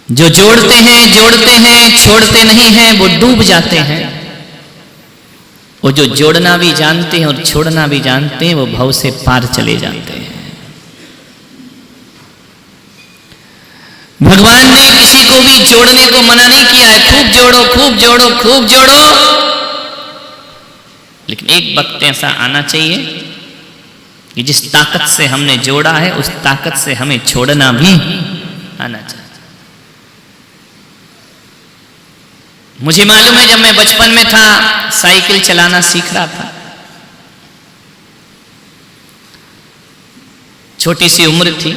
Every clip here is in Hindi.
जो जोड़ते हैं छोड़ते नहीं हैं वो डूब जाते हैं, और जो जोड़ना भी जानते हैं और छोड़ना भी जानते हैं वो भव से पार चले जाते हैं। भगवान ने किसी को भी जोड़ने को मना नहीं किया है, खूब जोड़ो खूब जोड़ो खूब जोड़ो, लेकिन एक वक्त ऐसा आना चाहिए कि जिस ताकत से हमने जोड़ा है उस ताकत से हमें छोड़ना भी आना चाहिए। मुझे मालूम है जब मैं बचपन में था, साइकिल चलाना सीख रहा था, छोटी सी उम्र थी,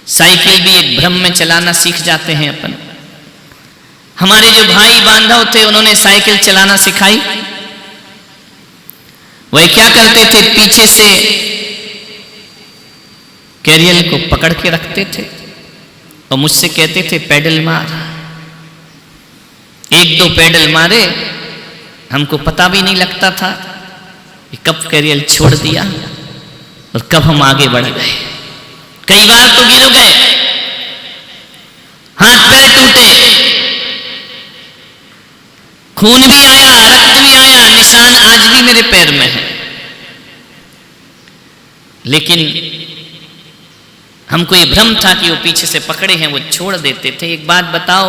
साइकिल भी एक भ्रम में चलाना सीख जाते हैं अपन। हमारे जो भाई बांधव थे उन्होंने साइकिल चलाना सिखाई। वह क्या करते थे, पीछे से कैरियल को पकड़ के रखते थे और मुझसे कहते थे पैडल मार। एक दो पैडल मारे, हमको पता भी नहीं लगता था कि कब कैरियल छोड़ दिया और कब हम आगे बढ़ गए। कई बार तो गिर गए, हाथ पैर टूटे, खून भी आया, रक्त भी आया, निशान आज भी मेरे पैर में है, लेकिन हमको ये भ्रम था कि वो पीछे से पकड़े हैं, वो छोड़ देते थे। एक बात बताओ,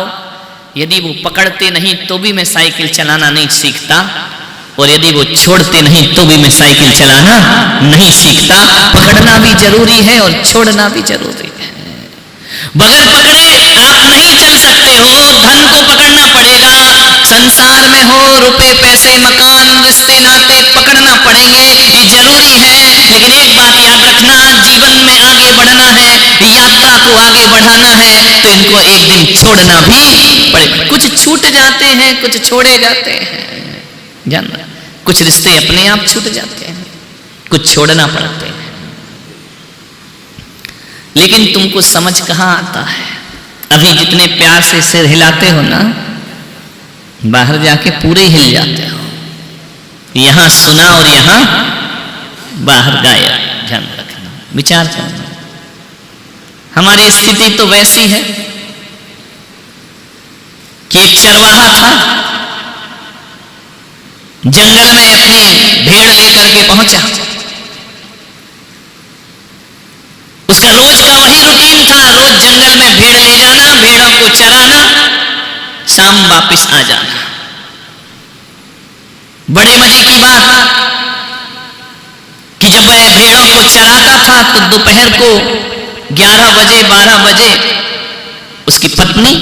यदि वो पकड़ते नहीं तो भी मैं साइकिल चलाना नहीं सीखता, और यदि वो छोड़ते नहीं तो भी मैं साइकिल चलाना नहीं सीखता। पकड़ना भी जरूरी है और छोड़ना भी जरूरी है। बगैर पकड़े आप नहीं चल सकते हो, धन को पकड़ना पड़ेगा। संसार में हो रुपए पैसे मकान रिश्ते नाते पकड़ना पड़ेंगे, ये जरूरी है। लेकिन एक बात याद रखना, जीवन में आगे बढ़ना है, यात्रा को आगे बढ़ाना है, तो इनको एक दिन छोड़ना भी पड़ेगा। कुछ छूट जाते हैं, कुछ छोड़े जाते हैं, जानना, कुछ रिश्ते अपने आप छूट जाते हैं, कुछ छोड़ना पड़ते हैं। लेकिन तुमको समझ कहां आता है? अभी जितने प्यार से सिर हिलाते हो ना, बाहर जाके पूरे हिल जाते हो। यहां सुना और यहां बाहर गाया। ध्यान रखना, विचार करना। हमारी स्थिति तो वैसी है कि एक चरवाहा था, जंगल में अपनी भेड़ लेकर के पहुंचा। उसका रोज का वही रूटीन था, रोज जंगल में भेड़ ले जाना, भेड़ों को चराना, शाम वापस आ जाना। बड़े मजे की बात कि जब वह भेड़ों को चराता था तो दोपहर को 11 बजे 12 बजे उसकी पत्नी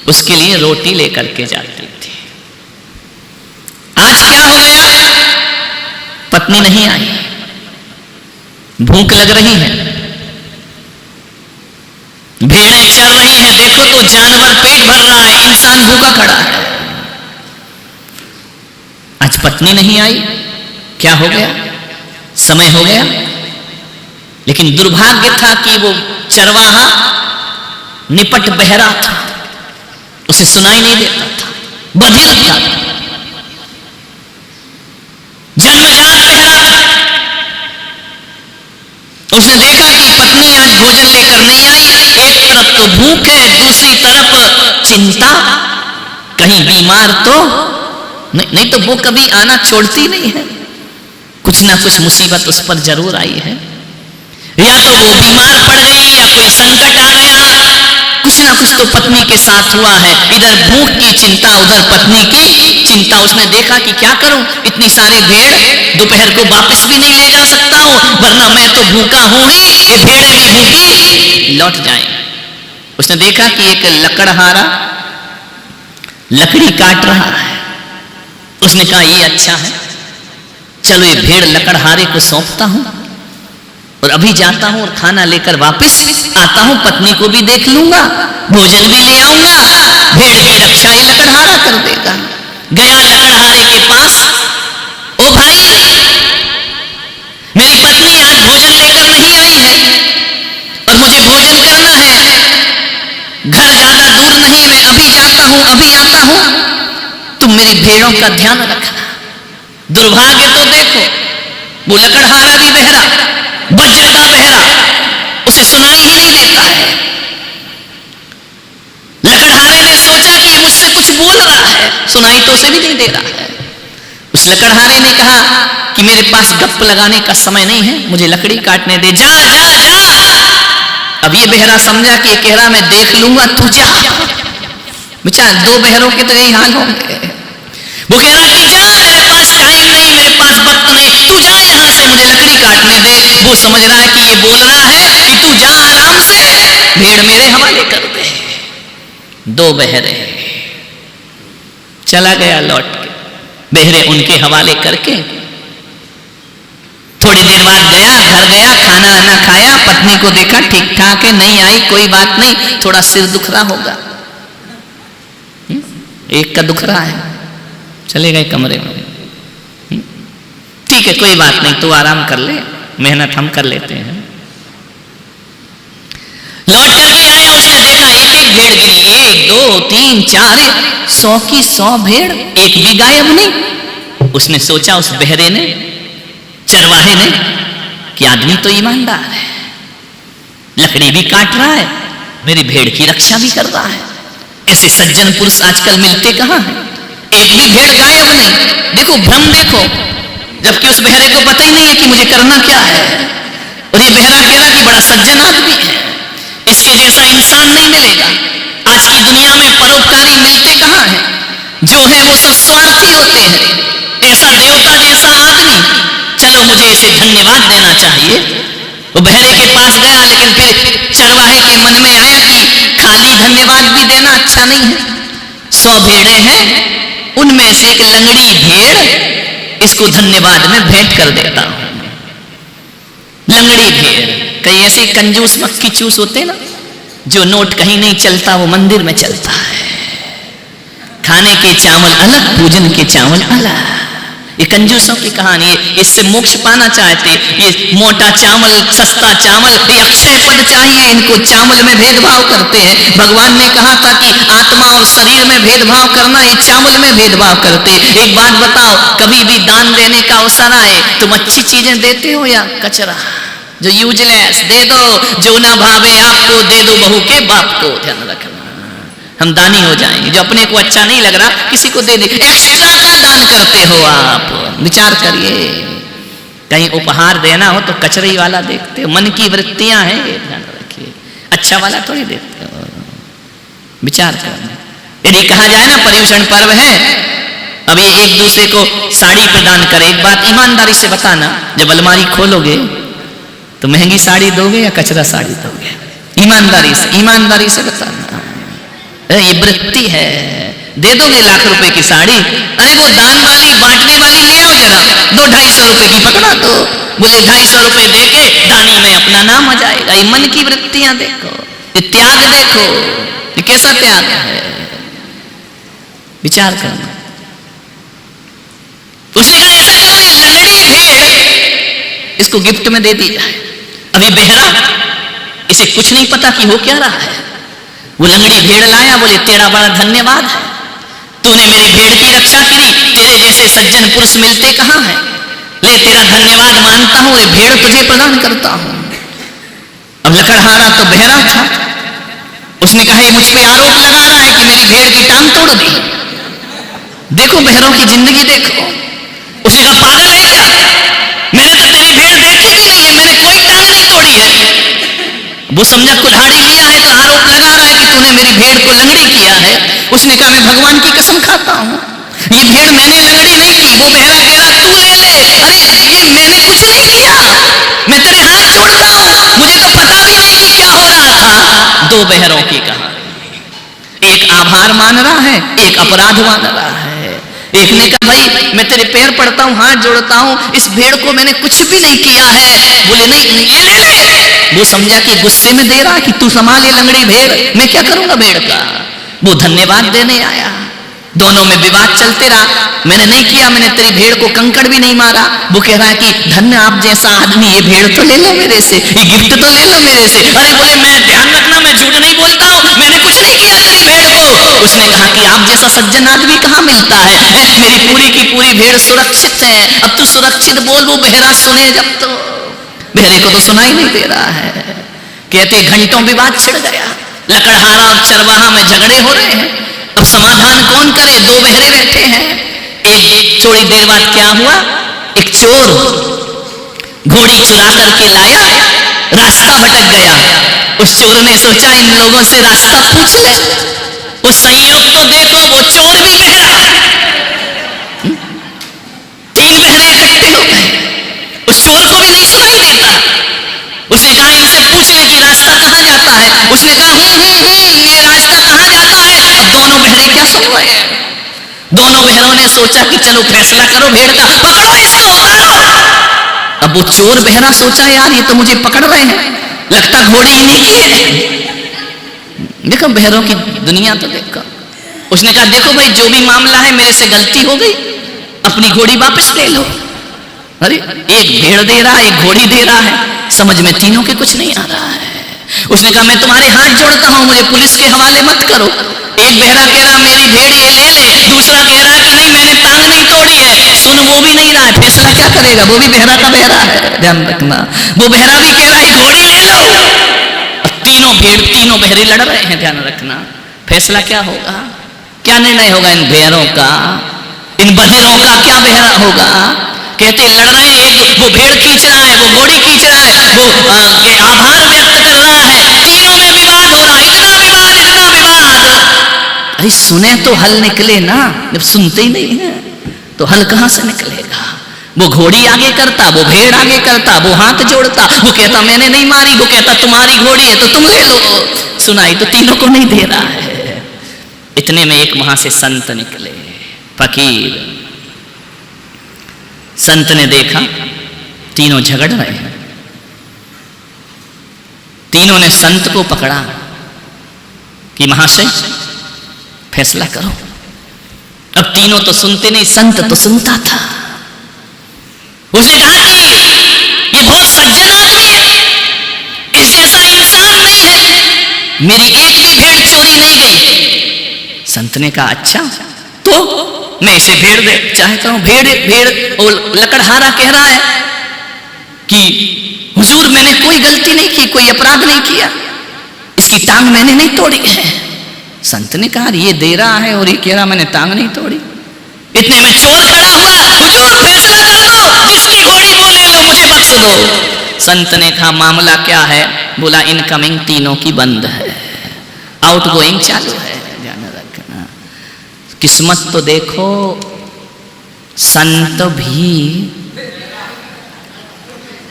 उसके लिए रोटी लेकर के जाती थी। आज क्या हो गया? पत्नी नहीं आई, भूख लग रही है, भेड़ें चर रही हैं। देखो तो जानवर पेट भर रहा है, इंसान भूखा खड़ा है। आज पत्नी नहीं आई, क्या हो गया? समय हो गया। लेकिन दुर्भाग्य था कि वो चरवाहा निपट बहरा था, उसे सुनाई नहीं देता था, बधिर था। जन्मजात बहरा था। उसने देखा कि पत्नी आज भोजन लेकर नहीं आई। एक तरफ तो भूख है, दूसरी तरफ चिंता, कहीं बीमार तो नहीं तो वो कभी आना छोड़ती नहीं है। कुछ ना कुछ मुसीबत उस पर जरूर आई है, या तो वो बीमार पड़ गई या कोई संकट आ गया। कुछ ना कुछ तो पत्नी के साथ हुआ है। इधर भूख की चिंता, उधर पत्नी की चिंता। उसने देखा कि क्या करूं, इतनी सारी भेड़, दोपहर को वापस भी नहीं ले जा सकता हूं, वरना मैं तो भूखा हूं ही, ये भेड़ें भी भूखी लौट जाएं। उसने देखा कि एक लकड़हारा लकड़ी काट रहा है। उसने कहा ये अच्छा है, चलो ये भेड़ लकड़हारे को सौंपता हूं और अभी जाता हूं और खाना लेकर वापस आता हूं, पत्नी को भी देख लूंगा, भोजन भी ले आऊंगा, भेड़ की रक्षा ही लकड़हारा कर देगा। गया लकड़हारे के पास, ओ भाई, मेरी पत्नी आज भोजन लेकर नहीं आई है और मुझे भोजन करना है, घर ज्यादा दूर नहीं, मैं अभी जाता हूं, अभी आता हूं, तुम मेरी भेड़ों का ध्यान रखना। दुर्भाग्य तो देखो, वो लकड़हारा भी बहरा, बज्र का बहरा, उसे सुनाई ही नहीं देता है। सुनाई तो उसे भी नहीं दे रहा है। उस लकड़हारे ने कहा कि मेरे पास गप लगाने का समय नहीं है, मुझे लकड़ी काटने दे, जा जा जा। अब ये बहरा समझा कि कह रहा मैं देख लूंगा, तू जा। बेचारा दो बहरों के तो यही हाल होंगे। वो कह रहा तू जा, मेरे पास टाइम नहीं, मेरे पास वक्त नहीं, तू जा यहां से, मुझे लकड़ी काटने दे। वो समझ रहा है कि ये बोल रहा है कि तू जा आराम से, भेड़ मेरे हवाले कर दे। दो बहरे चला गया लौट के, बहरे उनके हवाले करके थोड़ी देर बाद गया, घर गया, खाना आना खाया, पत्नी को देखा ठीक ठाक है, नहीं आई कोई बात नहीं, थोड़ा सिर दुख रहा होगा, एक का दुख रहा है, चले गए कमरे में। ठीक है कोई बात नहीं, तू आराम कर ले, मेहनत हम कर लेते हैं। लौट करके आया, उसने देखा एक एक भेड़ गिनी, 1 2 3 4 100 की 100 भेड़, एक भी गायब नहीं। उसने सोचा, उस बहरे ने, चरवाहे ने, कि आदमी तो ईमानदार है, लकड़ी भी काट रहा है, मेरी भेड़ की रक्षा भी कर रहा है। ऐसे सज्जन पुरुष आजकल मिलते कहां हैं? एक भी भेड़ गायब नहीं। देखो भ्रम देखो, जबकि उस बहरे को पता ही नहीं है कि मुझे करना क्या है। और ये बहरा कह रहा कि बड़ा सज्जन आदमी है, इसके जैसा इंसान नहीं मिलेगा। आज की दुनिया में परोपकारी मिलते कहां हैं? जो है वो सब स्वार्थी होते हैं। ऐसा देवता जैसा आदमी, चलो मुझे इसे धन्यवाद देना चाहिए। वो बहरे के पास गया, लेकिन फिर चरवाहे के मन में आया कि खाली धन्यवाद भी देना अच्छा नहीं है। 100 भेड़े हैं, उनमें से एक लंगड़ी भेड़, इसको धन्यवाद में भेंट कर देता हूं। लंगड़ी भेड़, कई ऐसे कंजूस मक्खी चूस होते ना, जो नोट कहीं नहीं चलता वो मंदिर में चलता है। खाने के चावल अलग, पूजन के चावल अलग। ये कंजूसों की कहानी है। इससे मोक्ष पाना चाहते, ये मोटा चावल, सस्ता चावल, ये अक्षय पद चाहिए, इनको चावल में भेदभाव करते हैं। भगवान ने कहा था कि आत्मा और शरीर में भेदभाव करना, ये चावल में भेदभाव करते। एक बात बताओ, कभी भी दान देने का अवसर आए, तुम अच्छी चीजें देते हो या कचरा जो यूजलेस दे दो, जो ना भावे आपको दे दो बहू के बाप को। ध्यान रखना, हम दानी हो जाएंगे। जो अपने को अच्छा नहीं लग रहा किसी को दे दे। एक्स्ट्रा का दान करते हो आप, विचार करिए। कहीं उपहार देना हो तो कचरे वाला देखते हो, मन की वृत्तियां हैं, ये ध्यान रखिए। अच्छा वाला थोड़ी देते हो, विचार करना। यदि कहा जाए ना पर्युषण पर्व है, अभी एक दूसरे को साड़ी प्रदान करे। एक बात ईमानदारी से बताना, जब अलमारी खोलोगे तो महंगी साड़ी दोगे या कचरा साड़ी दोगे? ईमानदारी से बताना। ये वृत्ति है। दे दोगे लाख रुपए की साड़ी, अरे वो दान वाली, बांटने वाली ले आओ जरा, दो 250 रुपए की पकड़ा दो। बोले 250 रुपए देके दानी में अपना नाम आ जाएगा। ये मन की वृत्तियां देखो, ये त्याग देखो, ये कैसा त्याग है, विचार करना। उसने कहा ऐसा करो, ये लंगड़ी भेड़ इसको गिफ्ट में दे दी जाए। अभी बहरा, इसे कुछ नहीं पता कि हो क्या रहा है। वो लंगड़ी भेड़ लाया, बोले तेरा बड़ा धन्यवाद है, तूने मेरी भेड़ की रक्षा करी। तेरे जैसे सज्जन पुरुष मिलते कहां हैं? ले तेरा धन्यवाद मानता हूं, ये भेड़ तुझे प्रदान करता हूं। अब लकड़हारा तो बहरा था, उसने कहा मुझ पे आरोप लगा रहा है कि मेरी भेड़ की टांग तोड़ दी। देखो बहरों की जिंदगी देखो। उसने कहा पागल है क्या, मैंने तो तेरी भेड़ देखी भी नहीं है, मैंने कोई टांग नहीं तोड़ी है। वो समझा कुल्हाड़ी लिया है तो आरोप लगा रहा है कि तूने मेरी भेड़ को लंगड़ी किया है। उसने कहा मैं भगवान की कसम खाता हूं, ये भेड़ मैंने लंगड़ी नहीं की। वो बहरा कह रहा तू ले ले। अरे ये मैंने कुछ नहीं किया, मैं तेरे हाथ जोड़ता हूं, मुझे तो पता भी नहीं कि क्या हो रहा था। दो बहरों की कहानी, एक आभार मान रहा है, एक अपराध मान रहा है। एक ने कहा भाई मैं तेरे पैर पड़ता हूं, हाथ जोड़ता हूं, इस भेड़ को मैंने कुछ भी नहीं किया है। बोले नहीं ये ले ले। वो समझा कि गुस्से में दे रहा कि तू संभाल ये लंगड़ी भेड़, मैं क्या करूंगा भेड़ का। वो धन्यवाद देने आया, दोनों में विवाद चलते रहा। मैंने नहीं किया, मैंने तेरी भेड़ को कंकड़ भी नहीं मारा। वो कह रहा है कि धन्य आप जैसा आदमी, ये भेड़ तो ले लो मेरे से, ये गिफ्ट तो ले लो मेरे से। अरे बोले मैं, ध्यान रखना मैं झूठ नहीं बोलता हूं, मैंने कुछ नहीं किया तेरी भेड़ को। उसने कहा कि आप जैसा सज्जन आदमी कहां मिलता है, मेरी पूरी की पूरी भेड़ सुरक्षित है। अब तू सुरक्षित बोल। वो बहरा सुने जब तो बहरे को तो सुनाई नहीं दे रहा है। कहते घंटों विवाद छिड़ गया, लकड़हारा और चरवाहा में झगड़े हो रहे हैं। अब समाधान कौन करे? दो बहरे बैठे हैं। एक थोड़ी देर बाद क्या हुआ, एक चोर घोड़ी चुरा करके लाया, रास्ता भटक गया। उस चोर ने सोचा इन लोगों से रास्ता पूछ ले। उस संयोग तो देखो, वो चोर भी बहरा। तीन बहरे इकट्ठे हो गए। उस चोर को भी नहीं सुनाई देता। उसने कहा इनसे पूछ ले कि रास्ता कहां जाता है। उसने कहा ये रास्ता कहां जाता है। अब दोनों बहरे क्या सुन रहे हैं? दोनों बहरों ने सोचा कि चलो फैसला करो, भेड़ का पकड़ो, इसको पकड़ो। अब वो चोर बहरा सोचा यार ये तो मुझे पकड़ रहे हैं, लगता घोड़ी इन्हीं की है। देखो बहरों की दुनिया तो देखो। उसने कहा देखो भाई जो भी मामला है मेरे से गलती हो गई, अपनी घोड़ी वापस ले लो। अरे एक भेड़ दे रहा है, एक घोड़ी दे रहा है, समझ में तीनों के कुछ नहीं आ रहा है। उसने कहा मैं तुम्हारे हाथ जोड़ता हूं, मुझे पुलिस के हवाले मत करो। एक बहरा कह रहा मेरी भेड़ ये ले ले, दूसरा कह रहा कि नहीं मैंने टांग नहीं तोड़ी है। सुन वो भी नहीं रहा है, फैसला क्या करेगा? वो भी बहरा का बहरा है, ध्यान रखना। वो बहरा भी कह रहा है घोड़ी ले लो। तीनों बहरे लड़ रहे हैं, ध्यान रखना। फैसला क्या होगा? क्या निर्णय होगा इन बहरों का, इन बधिरों का? क्या बहरा होगा? कहते लड़ रहे हैं, एक वो भेड़ खींच रहा है, वो घोड़ी खींच रहा है, वो आभार व्यक्त कर रहा है। तीनों में विवाद हो रहा है, इतना विवाद। अरे सुने तो हल निकले ना, जब सुनते ही नहीं है तो हल कहां से निकलेगा? वो घोड़ी आगे करता, वो भेड़ आगे करता, वो हाथ जोड़ता, वो कहता मैंने नहीं मारी, वो कहता तुम्हारी घोड़ी है तो तुम ले लो। सुनाई तो तीनों को नहीं दे रहा है। इतने में एक वहां से संत निकले, फकीर। संत ने देखा तीनों झगड़ रहे हैं। तीनों ने संत को पकड़ा कि महाशय फैसला करो। अब तीनों तो सुनते नहीं, संत तो सुनता था। उसने कहा कि ये बहुत सज्जन आदमी है, इस जैसा इंसान नहीं है, मेरी एक भी भेड़ चोरी नहीं गई। संत ने कहा अच्छा तो मैं इसे भेड़ दे चाहता हूं। भेड़ लकड़हारा कह रहा है कि हुजूर मैंने कोई गलती नहीं की, कोई अपराध नहीं किया, इसकी टांग मैंने नहीं तोड़ी है। संत ने कहा ये दे रहा है और ये कह रहा मैंने टांग नहीं तोड़ी। इतने में चोर खड़ा हुआ, हुजूर फैसला कर दो, जिसकी घोड़ी वो ले लो, मुझे बख्श दो। संत ने कहा मामला क्या है? बोला इनकमिंग तीनों की बंद है, आउटगोइंग चालू है, ध्यान रखना। किस्मत तो देखो, संत भी।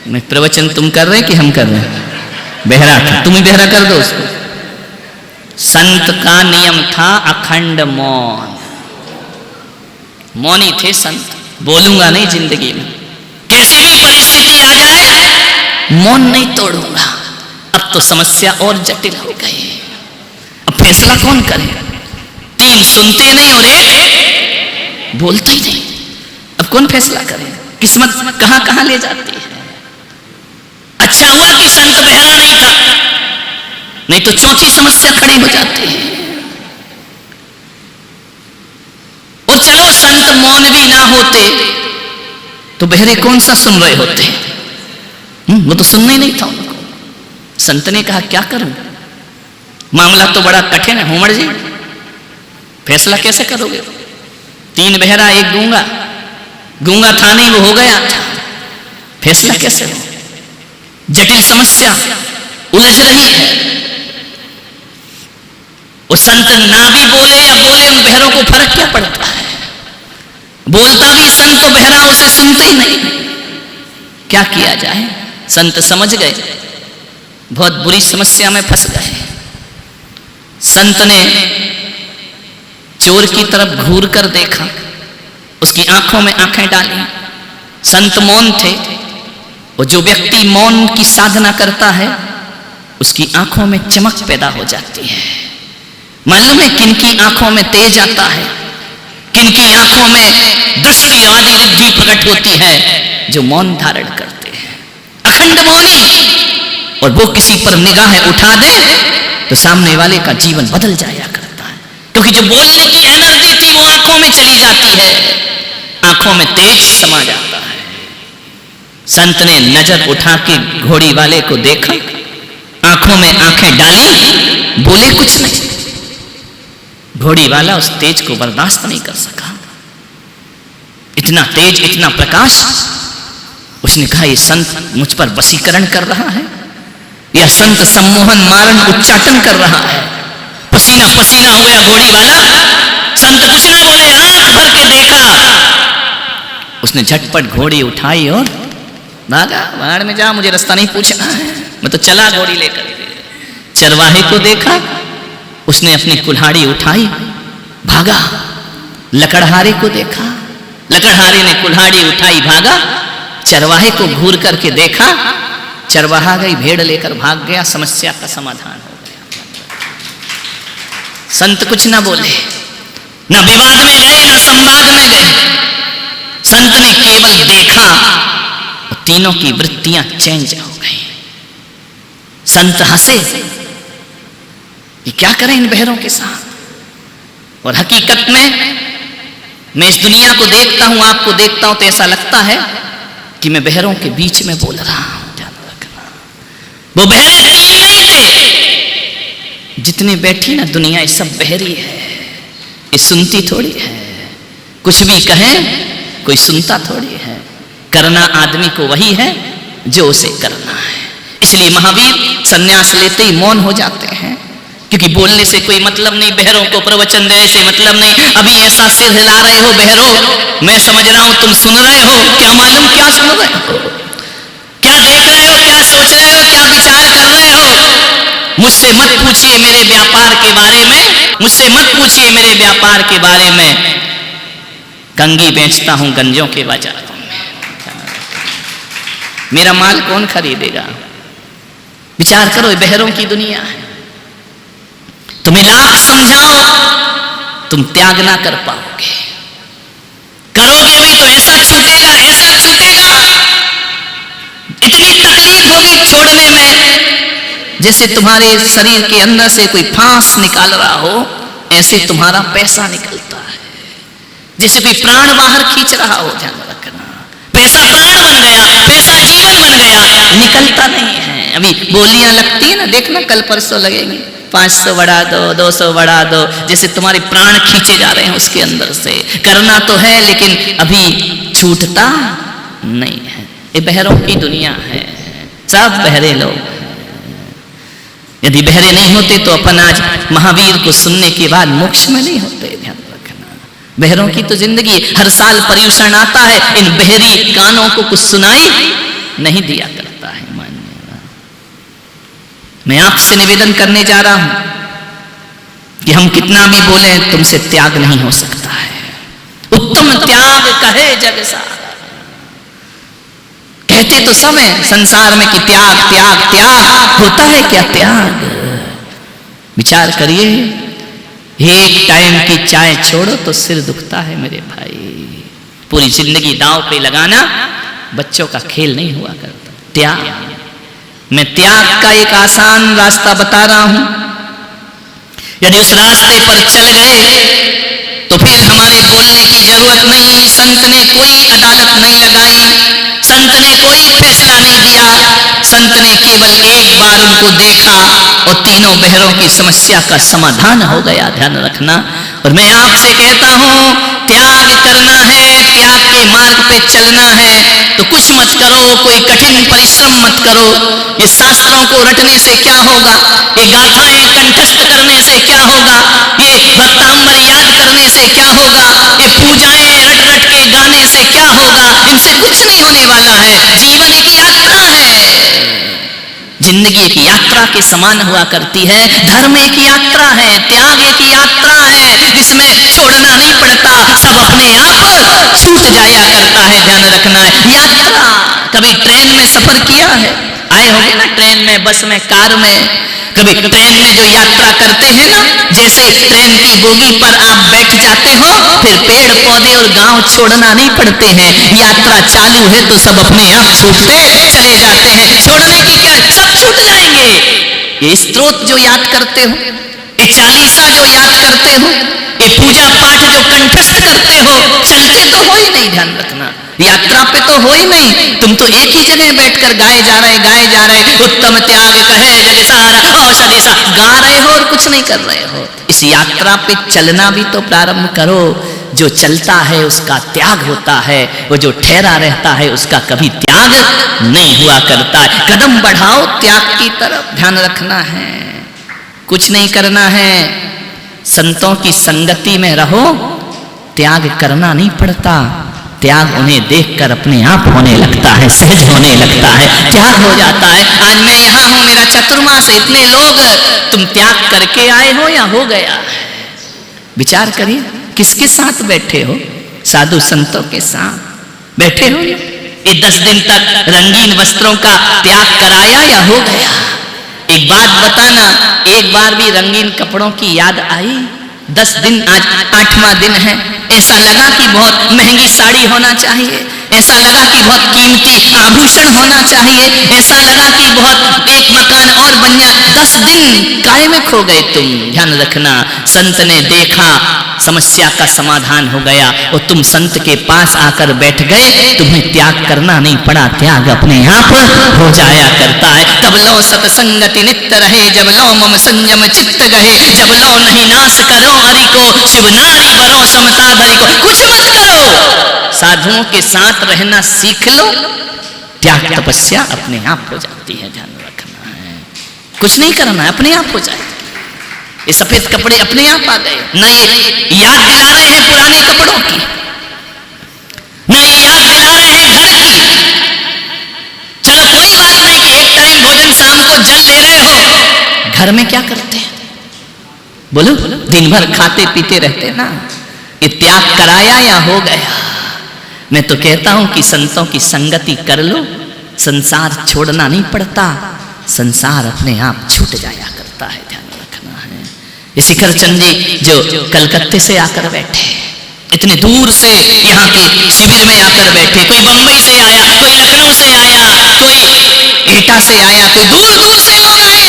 मैं प्रवचन तुम कर रहे कि हम कर रहे? बहरा था, तुम ही बहरा कर दो उसको। संत का नियम था अखंड मौन। मौनी थे संत, बोलूंगा नहीं जिंदगी में, कैसी भी परिस्थिति आ जाए मौन नहीं तोड़ूंगा। अब तो समस्या और जटिल हो गई। अब फैसला कौन करे? तीन सुनते नहीं और एक बोलते ही नहीं। अब कौन फैसला करे? किस्मत कहां कहां ले जाती है। अच्छा हुआ कि संत बहरा नहीं था, नहीं तो चौथी समस्या खड़ी हो जाती है। और चलो संत मौन भी ना होते तो बहरे कौन सा सुन रहे होते? वो तो सुनना ही नहीं था उनको। संत ने कहा क्या करूं, मामला तो बड़ा कठिन है होमड़ जी, फैसला कैसे करोगे? तीन बहरा एक गूंगा, गूंगा था नहीं वो हो गया, फैसला कैसे हो? जटिल समस्या उलझ रही है। वो संत ना भी बोले या बोले, उन बहरों को फर्क क्या पड़ता है? बोलता भी संत तो बहरा उसे सुनते ही नहीं। क्या किया जाए? संत समझ गए बहुत बुरी समस्या में फंस गए। संत ने चोर की तरफ घूर कर देखा, उसकी आंखों में आंखें डाली। संत मौन थे, और जो व्यक्ति मौन की साधना करता है उसकी आंखों में चमक पैदा हो जाती है। मालूम है किनकी आंखों में तेज आता है, किनकी आंखों में दशविवादी बुद्धि प्रकट होती है? जो मौन धारण करते हैं, अखंड मौनी। और वो किसी पर निगाह उठा दे तो सामने वाले का जीवन बदल जाया करता है, क्योंकि जो बोलने की एनर्जी थी वो आंखों में चली जाती है, आंखों में तेज समा जाता है। संत ने नजर उठा के घोड़ी वाले को देखा, आंखों में आंखें डाली, बोले कुछ नहीं। घोड़ी वाला उस तेज को बर्दाश्त नहीं कर सका। इतना तेज, इतना प्रकाश। उसने कहा ये संत मुझ पर वशीकरण कर रहा है, यह संत सम्मोहन मारण उच्चाटन कर रहा है। पसीना पसीना हो गया घोड़ी वाला। संत कुछ ना बोले, आंख भर के देखा। उसने झटपट घोड़ी उठाई और भागा। बाहर में जा, मुझे रास्ता नहीं पूछना है, मैं तो चला घोड़ी लेकर। चरवाहे को देखा, उसने अपनी कुल्हाड़ी उठाई, भागा। लकड़हारे को देखा, लकड़हारे ने कुल्हाड़ी उठाई, भागा। चरवाहे को घूर करके देखा, चरवाहा गई भेड़ लेकर भाग गया। समस्या का समाधान हो गया। संत कुछ ना बोले, ना विवाद में गए, ना संवाद में गए। संत ने केवल देखा और तीनों की वृत्तियां चेंज हो गई। संत हंसे कि क्या करें इन बहरों के साथ। और हकीकत में मैं इस दुनिया को देखता हूं, आपको देखता हूं, तो ऐसा लगता है कि मैं बहरों के बीच में बोल रहा हूं। ध्यान रखना, वो बहरे तीन नहीं थे। जितने बैठी ना दुनिया, ये सब बहरी है, ये सुनती थोड़ी है। कुछ भी कहें, कोई सुनता थोड़ी है। करना आदमी को वही है जो उसे करना है। इसलिए महावीर सन्यास लेते ही मौन हो जाते हैं, क्योंकि बोलने से कोई मतलब नहीं, बहरों को प्रवचन देने से मतलब नहीं। अभी ऐसा सिर हिला रहे हो बहरों, मैं समझ रहा हूं तुम सुन रहे हो, क्या मालूम क्या सुन रहे हो, क्या देख रहे हो, क्या सोच रहे हो, क्या विचार कर रहे हो। मुझसे मत पूछिए मेरे व्यापार के बारे में, मुझसे मत पूछिए मेरे व्यापार के बारे में। कंगी बेचता हूं गंजों के बाजारों में, मेरा माल कौन खरीदेगा। विचार करो, बहरों की दुनिया है। तुम्हें लाख समझाओ, तुम त्याग ना कर पाओगे। करोगे भी तो ऐसा छूटेगा, ऐसा छूटेगा, इतनी तकलीफ होगी छोड़ने में, जैसे तुम्हारे शरीर के अंदर से कोई फांस निकाल रहा हो, ऐसे तुम्हारा पैसा निकलता है। जैसे कोई प्राण बाहर खींच रहा हो। ध्यान रखना, पैसा प्राण बन गया, पैसा जीवन बन गया, निकलता नहीं है। अभी बोलियां लगती है ना, देखना कल परसों लगेंगी, 500 बढ़ा दो, 200 बढ़ा दो, जैसे तुम्हारे प्राण खींचे जा रहे हैं उसके अंदर से। करना तो है, लेकिन अभी छूटता नहीं है। ये बहरों की दुनिया है, सब बहरे लोग। यदि बहरे नहीं होते तो अपन आज महावीर को सुनने के बाद मोक्ष में नहीं होते। ध्यान रखना, बहरों की तो जिंदगी। हर साल पर्यूषण आता है, इन बहरी कानों को कुछ सुनाई नहीं दिया करता है। मैं आपसे निवेदन करने जा रहा हूं कि हम कितना भी बोले, तुमसे त्याग नहीं हो सकता है। उत्तम त्याग कहे जग सारा। कहते तो सब है संसार में कि त्याग त्याग त्याग, होता है क्या त्याग। विचार करिए, एक टाइम की चाय छोड़ो तो सिर दुखता है मेरे भाई। पूरी जिंदगी दांव पे लगाना बच्चों का खेल नहीं हुआ करता। त्याग, मैं त्याग का एक आसान रास्ता बता रहा हूं। यदि उस रास्ते पर चल गए तो फिर हमारे बोलने की जरूरत नहीं। संत ने कोई अदालत नहीं लगाई, संत ने कोई फैसला नहीं दिया। संत ने केवल एक बार उनको देखा और तीनों बहरों की समस्या का समाधान हो गया। ध्यान रखना। और मैं आपसे कहता हूं, त्याग करना है, त्याग के मार्ग पे चलना है तो कुछ मत करो, कोई कठिन परिश्रम मत करो। ये शास्त्रों को रटने से क्या होगा, ये गाथाएं कंठस्थ करने से क्या होगा, ये भक्तांबर याद करने से क्या होगा, ये पूजाएं रट रट के गाने से क्या होगा। इनसे कुछ नहीं होने वाला है। जीवन एक यात्रा है, जिंदगी एक यात्रा के समान हुआ करती है। धर्म एक यात्रा है, त्याग एक यात्रा है, जिसमें छोड़ना नहीं पड़ता, सब अपने आप छूट जाया करता है। ध्यान रखना है। यात्रा, कभी ट्रेन में सफर किया है, आए होंगे ना ट्रेन में, बस में, कार में। कभी ट्रेन में जो यात्रा करते हैं ना, जैसे ट्रेन की बोगी पर आप बैठ जाते हो, फिर पेड़ पौधे और गांव छोड़ना नहीं पड़ते हैं। यात्रा चालू है तो सब अपने आप छूटते चले जाते हैं। छोड़ने की क्या, सब छूट जाएंगे। ये स्तोत्र जो याद करते हो, ये चालीसा जो याद करते हो, ये पूजा पाठ जो कंठस्थ करते हो, चलते तो हो ही नहीं। ध्यान रखना, यात्रा पे तो हो ही नहीं, तुम तो एक ही जगह बैठकर गाए जा रहे उत्तम त्याग कहे जग सारा औषधि सा गा रहे हो और कुछ नहीं कर रहे हो। इस यात्रा पे चलना भी तो प्रारंभ करो। जो चलता है उसका त्याग होता है, वो जो ठहरा रहता है उसका कभी त्याग नहीं हुआ करता है। कदम बढ़ाओ त्याग की तरफ, ध्यान रखना है, कुछ नहीं करना है। संतों की संगति में रहो, त्याग करना नहीं पड़ता। त्याग उन्हें देखकर अपने आप होने लगता है, सहज होने लगता है, त्याग हो जाता है। आज मैं यहाँ हूं, मेरा चतुर्मास है, इतने लोग, तुम त्याग करके आए हो या हो गया? विचार करिए, किसके साथ बैठे हो? साधु संतों के साथ बैठे हो? ये 10 दिन तक रंगीन वस्त्रों का त्याग कराया या हो गया? एक बात बताना, एक बार भी रंगीन कपड़ों की याद आई? 10 दिन, आज 8वां दिन है, ऐसा लगा कि बहुत महंगी साड़ी होना चाहिए, ऐसा लगा कि बहुत कीमती आभूषण होना चाहिए, ऐसा लगा कि बहुत एक मकान और बन जाए। 10 दिन काहे में खो गए तुम? ध्यान रखना, संत ने देखा, समस्या का समाधान हो गया और तुम संत के पास आकर बैठ गए, तुम्हें त्याग करना नहीं पड़ा, त्याग अपने आप हो जाया करता है। तब लो सतसंगति नित्य रहे, जब लो मम संयम चित्त गए, जब लो नहीं नाश करो हरि को, शिव नारी बनो समता धरि को। कुछ मत करो, साधुओं के साथ रहना सीख लो, त्याग तपस्या अपने आप हो जाती है। ध्यान रखना है, कुछ नहीं करना है, अपने आप हो जाएगी। ये सफेद कपड़े अपने आप आ गए, नए याद दिला रहे हैं पुराने कपड़ों की, नए याद दिला रहे हैं घर की। चलो कोई बात नहीं कि एक टाइम भोजन शाम को जल ले रहे हो, घर में क्या करते हैं बोलो? दिन भर खाते पीते रहते ना। ये त्याग कराया या हो गया? मैं तो कहता हूं कि संतों की संगति कर लो, संसार छोड़ना नहीं पड़ता, संसार अपने आप छूट जाया करता है। ध्यान रखना है। ये शिखर चंद जी जो कलकत्ते से आकर बैठे, इतने दूर से यहाँ के शिविर में आकर बैठे, कोई बंबई से आया, कोई लखनऊ से आया, कोई एटा से आया, कोई दूर दूर से लोग आए,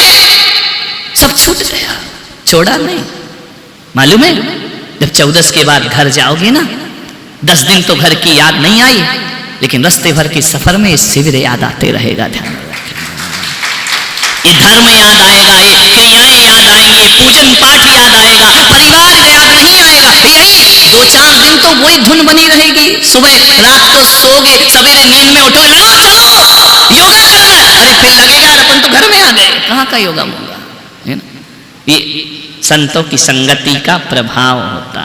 सब छूट गया, छोड़ा नहीं। मालूम है, जब 14 के बाद घर जाओगे ना, 10 दिन तो घर की याद नहीं आई, लेकिन रास्ते भर के सफर में शिविर याद आते रहेगा। ध्यान रखना, ये धर्म याद आएगा, ये क्रियाएं याद आएंगी, पूजन पाठ याद आएगा, परिवार याद नहीं आएगा। यही 2-4 दिन तो वही धुन बनी रहेगी। सुबह रात को सोओगे, सवेरे नींद में उठो, लो चलो योगा करना है, अरे फिर लगेगा अपन तो घर में आ गए, कहाँ का योगा होगा? है ना? ये संतों की संगति का प्रभाव होता